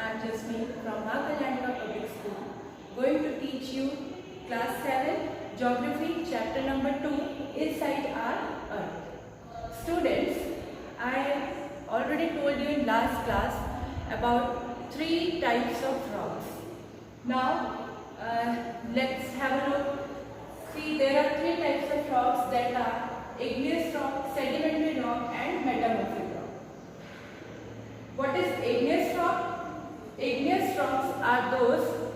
I'm Jasmine from Kalyani Public School, going to teach you class 7 Geography chapter number 2 Inside Our Earth. Students, I already told you in last class about 3 types of rocks. Now let's have a look. See, there are 3 types of rocks that are igneous rock, sedimentary rock and metamorphic rock. What is igneous rock? Igneous rocks are those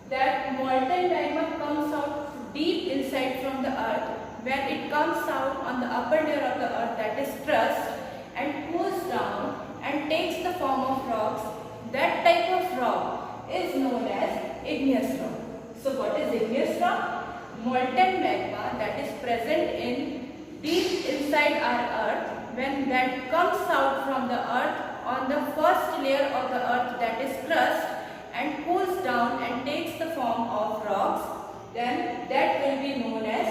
that molten magma comes out deep inside from the earth. When it comes out on the upper layer of the earth, that is crust, and cools down and takes the form of rocks, that type of rock is known as igneous rock. So what is igneous rock? Molten magma that is present in deep inside our earth. When that comes out from the earth on the first layer of the earth, that is crust, and cools down and takes the form of rocks, then that will be known as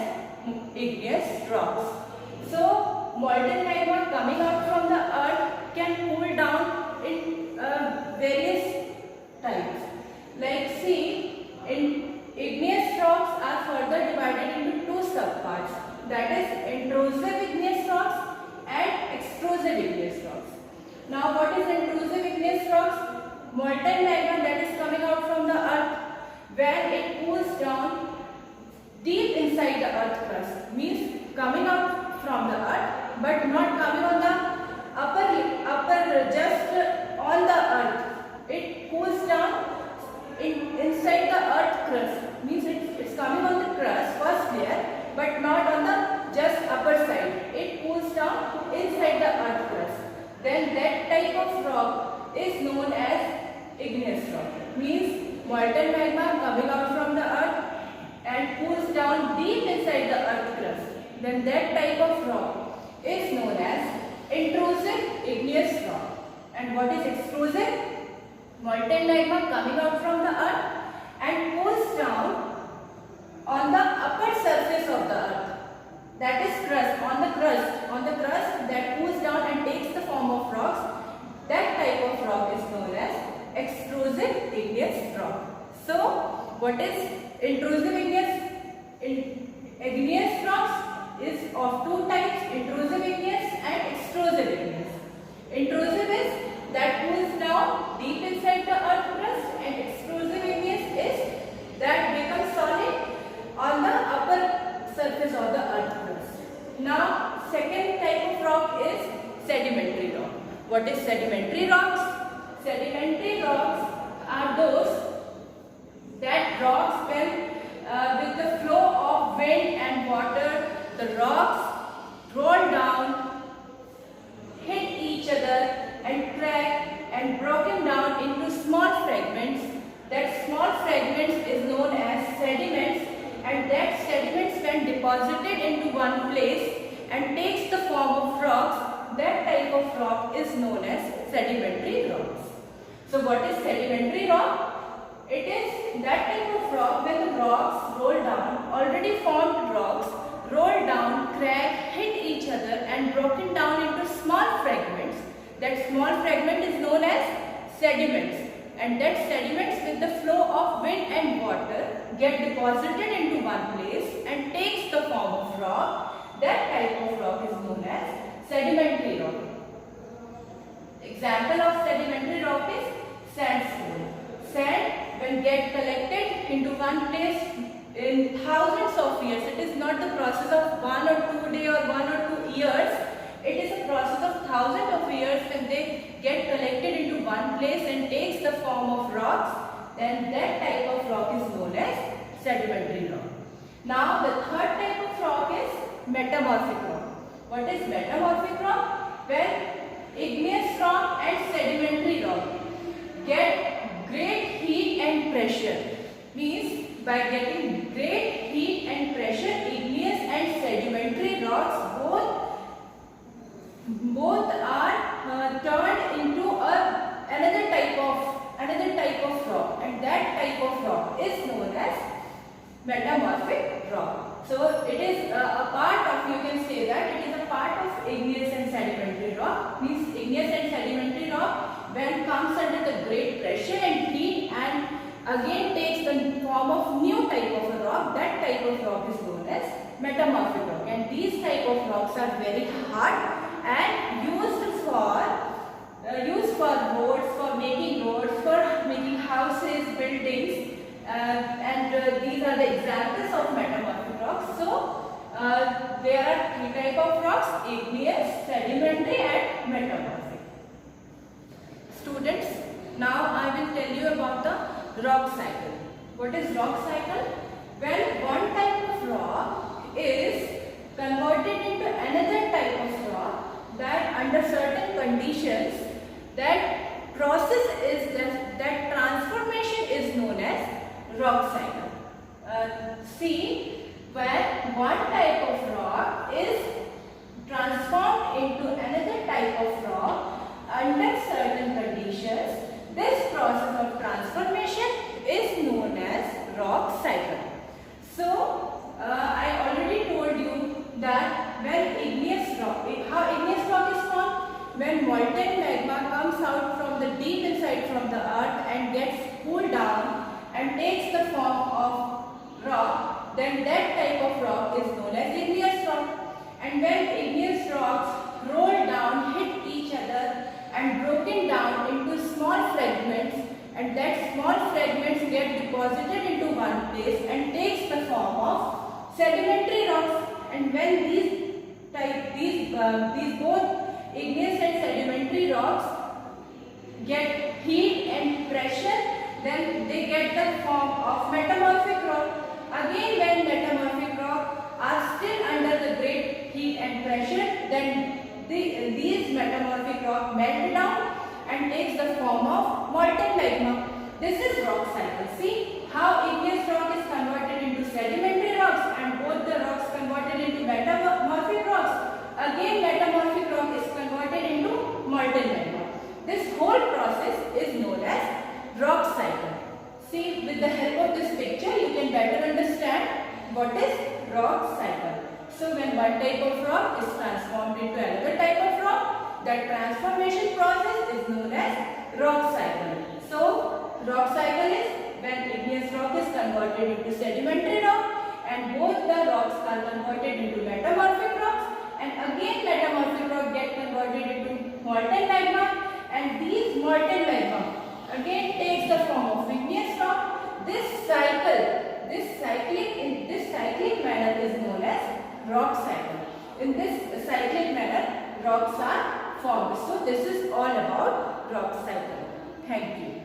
igneous rocks. So molten magma coming out from the earth can cool down in various types. Like see, in igneous rocks are further divided into 2 subparts, that is intrusive igneous rocks and extrusive igneous rocks. Now what is intrusive igneous rocks? Molten magma that is coming out from the earth when it cools down deep inside the earth crust, means coming out from the earth but not coming on the upper just on the earth. It cools down inside the earth crust, means it's coming on the crust first layer but not on the just upper side. It cools down inside the earth crust. Then that type of rock is known as igneous rock, means molten magma coming out from the earth and cools down deep inside the earth crust. Then that type of rock is known as intrusive igneous rock. And what is extrusive? Molten magma coming out from the earth and cools down on the upper surface of the earth, that is crust, on the crust that cools down and takes the form of rocks. That type of rock is known as extrusive igneous rock. So what is intrusive igneous rocks is of 2 types, intrusive igneous and extrusive igneous. Intrusive is that cools down deep inside the earth crust, and extrusive igneous is that becomes solid on the upper surface of the earth crust. Now second type of rock is sedimentary rock. What is sedimentary rocks? Sedimentary rocks are those that rocks when with the flow of wind and water, the rocks roll down, hit each other and crack and broken down into small fragments. That small fragments is known as sediments, and that sediments when deposited into one place and takes the form of rocks, that type of rock is known as sedimentary rocks. So what is sedimentary rock? It is that type of rock when the rocks roll down, already formed rocks, roll down, crack, hit each other and broken down into small fragments. That small fragment is known as sediments, and that sediments with the flow of wind and water get deposited into one place and takes the form of rock. That type of rock is known as sedimentary rock. Example of sedimentary rock is sandstone. Sand when get collected into one place in thousands of years, it is not the process of 1 or 2 days or 1 or 2 years. It is a process of thousands of years. When they get collected into one place and takes the form of rocks, then that type of rock is known as sedimentary rock. Now the third type of rock is metamorphic rock. What is metamorphic rock? When igneous rock and sedimentary rock get great heat and pressure, means by getting great heat and pressure, igneous and sedimentary rocks both are turned into another type of rock, and that type of rock is known as metamorphic rock. So it is a part of, you can say that it is a part of igneous and sedimentary rock, means igneous and sedimentary rock when comes under the great pressure pressure and heat and again takes the form of new type of a rock. That type of rock is known as metamorphic rock, and these type of rocks are very hard and used for roads, for making houses, buildings, and these are the examples of metamorphic rocks. So there are three type of rocks: igneous, sedimentary, and metamorphic. Students, now I will tell you about the rock cycle. What is rock cycle? Well, one type of rock is converted into another type of rock that under certain conditions, that process is that transformation is known as rock cycle. See, when one type of rock is transformed into another type of rock under certain conditions, this process of transformation is known as rock cycle. So, I already told you that when igneous rock, how igneous rock is formed? When molten magma comes out from the deep inside from the earth and gets cooled down and takes the form of rock, then that type of rock is known as igneous rock. And when igneous rocks roll down, hit each other and broken down into small fragments, and that small fragments get deposited into one place and takes the form of sedimentary rocks. And when these both igneous and sedimentary rocks get heat and pressure, then they get the form of metamorphic rock. Again, when metamorphic rock are still under the great heat and pressure, then these metamorphic rock melt down and takes the form of molten magma. This is rock cycle. See how igneous rock is converted into sedimentary rocks and both the rocks converted into metamorphic rocks. Again, metamorphic rock is converted into molten magma. This whole process is known as rock cycle. See, with the help of this picture, you can better understand what is rock cycle. So, when one type of rock is transformed into another type of rock, that transformation process is known as rock cycle. So, rock cycle is when igneous rock is converted into sedimentary rock and both the rocks are converted into metamorphic rocks, and again metamorphic rock get converted into molten magma, and these molten magma again takes the form of igneous rock. This cyclic manner is known as rock cycle. In this cyclic manner, rocks are formed. So this is all about rock cycle. Thank you.